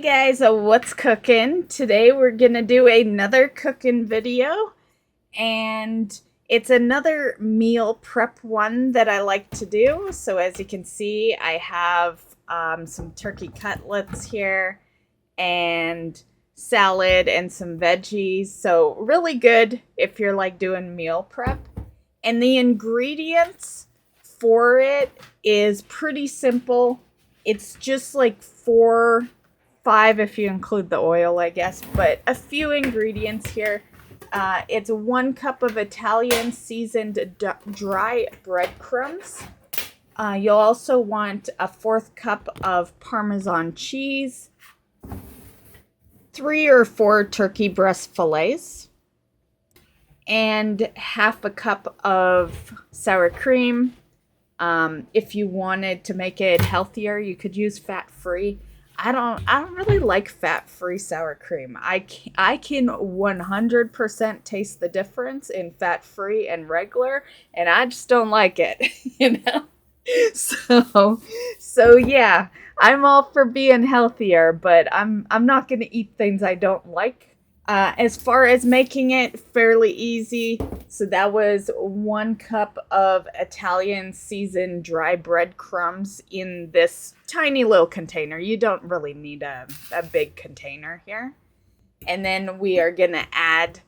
Guys, what's cooking? Today we're gonna do another cooking video, and it's another meal prep one that I like to do. So as you can see, I have some turkey cutlets here and salad and some veggies. So really good if you're like doing meal prep. And the ingredients for it is pretty simple. It's just like 5 if you include the oil, I guess, but a few ingredients here. It's 1 cup of Italian seasoned dry breadcrumbs. You'll also want a 1/4 cup of Parmesan cheese, 3 or 4 turkey breast fillets, and 1/2 cup of sour cream. If you wanted to make it healthier, you could use fat-free. I don't really like fat-free sour cream. I can 100% taste the difference in fat-free and regular, and I just don't like it, you know? So yeah, I'm all for being healthier, but I'm not going to eat things I don't like. As far as making it, fairly easy. So that was 1 cup of Italian seasoned dry breadcrumbs in this tiny little container. You don't really need a big container here. And then we are going to add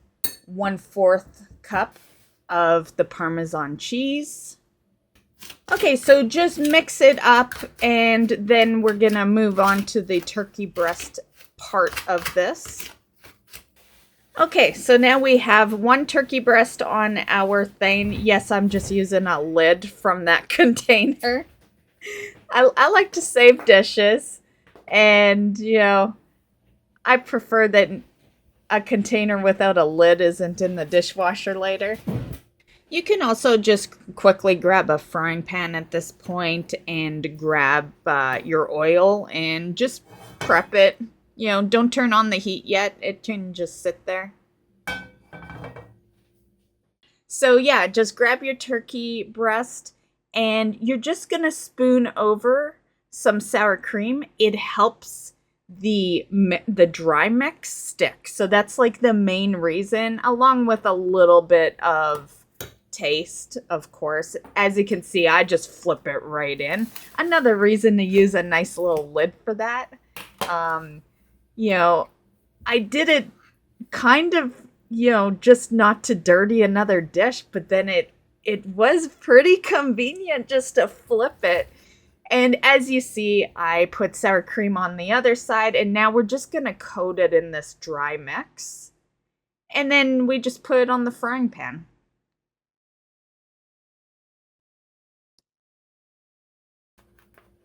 1/4 cup of the Parmesan cheese. Okay, so just mix it up, and then we're going to move on to the turkey breast part of this. Okay, so now we have 1 turkey breast on our thing. Yes, I'm just using a lid from that container. I like to save dishes, and, you know, I prefer that a container without a lid isn't in the dishwasher later. You can also just quickly grab a frying pan at this point and grab your oil and just prep it. You know, don't turn on the heat yet. It can just sit there. So yeah, just grab your turkey breast and you're just going to spoon over some sour cream. It helps the dry mix stick. So that's like the main reason, along with a little bit of taste, of course. As you can see, I just flip it right in. Another reason to use a nice little lid for that. You know, I did it kind of, you know, just not to dirty another dish, but then it was pretty convenient just to flip it. And as you see, I put sour cream on the other side, and now we're just going to coat it in this dry mix. And then we just put it on the frying pan.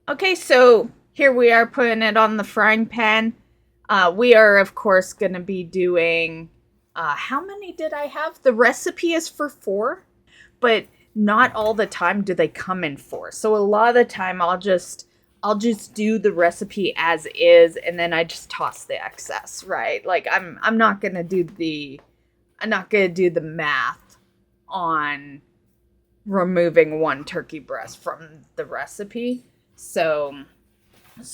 Okay, so here we are putting it on the frying pan. We are, of course, going to be doing, how many did I have? The recipe is for 4, but not all the time do they come in 4. So a lot of the time I'll just do the recipe as is, and then I just toss the excess, right? Like I'm not going to do the math on removing 1 turkey breast from the recipe. So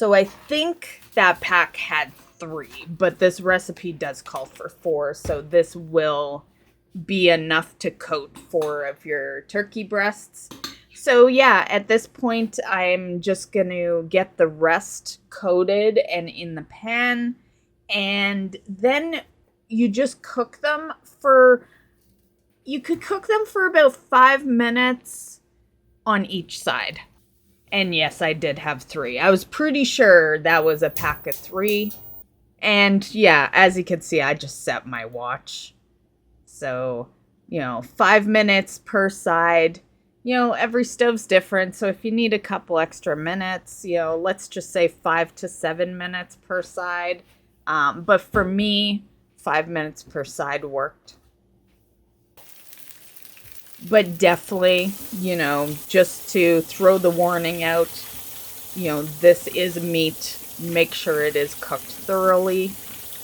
I think that pack had 3, but this recipe does call for 4, so this will be enough to coat 4 of your turkey breasts. So yeah, at this point, I'm just going to get the rest coated and in the pan, and then you just cook them you could cook them for about 5 minutes on each side. And yes, I did have 3. I was pretty sure that was a pack of 3. And yeah, as you can see, I just set my watch. So, you know, 5 minutes per side. You know, every stove's different. So if you need a couple extra minutes, you know, let's just say 5 to 7 minutes per side. But for me, 5 minutes per side worked. But definitely, you know, just to throw the warning out, you know, this is meat. Make sure it is cooked thoroughly.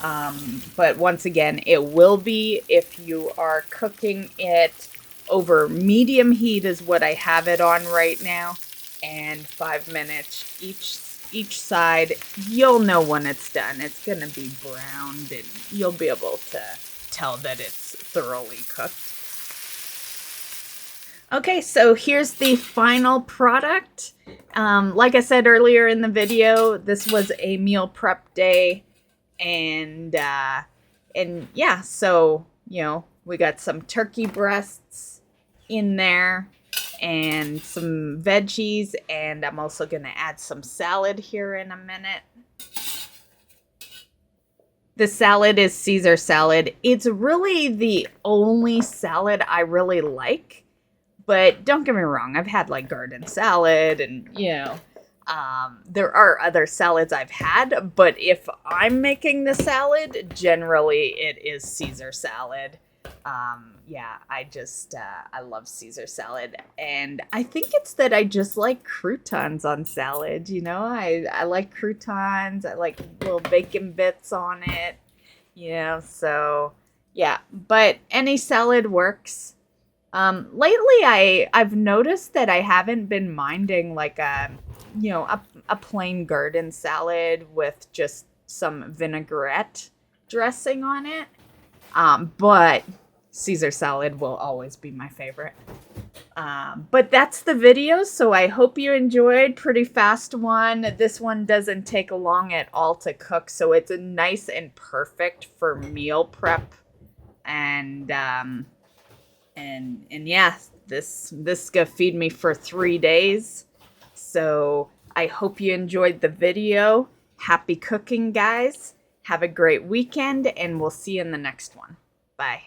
But once again, it will be if you are cooking it over medium heat is what I have it on right now. And 5 minutes each each side. You'll know when it's done. It's going to be browned, and you'll be able to tell that it's thoroughly cooked. Okay, so here's the final product. Like I said earlier in the video, this was a meal prep day, and yeah, so, you know, we got some turkey breasts in there and some veggies, and I'm also going to add some salad here in a minute. The salad is Caesar salad. It's really the only salad I really like. But don't get me wrong, I've had like garden salad and, you know, there are other salads I've had. But if I'm making the salad, generally it is Caesar salad. Yeah, I love Caesar salad. And I think it's that I just like croutons on salad. You know, I like croutons. I like little bacon bits on it. You know, so yeah, but any salad works. Lately I've noticed that I haven't been minding like a plain garden salad with just some vinaigrette dressing on it. But Caesar salad will always be my favorite. But that's the video, so I hope you enjoyed. Pretty fast one. This one doesn't take long at all to cook, so it's a nice and perfect for meal prep. And yeah, this gonna feed me for 3 days. So I hope you enjoyed the video. Happy cooking, guys. Have a great weekend, and we'll see you in the next one. Bye.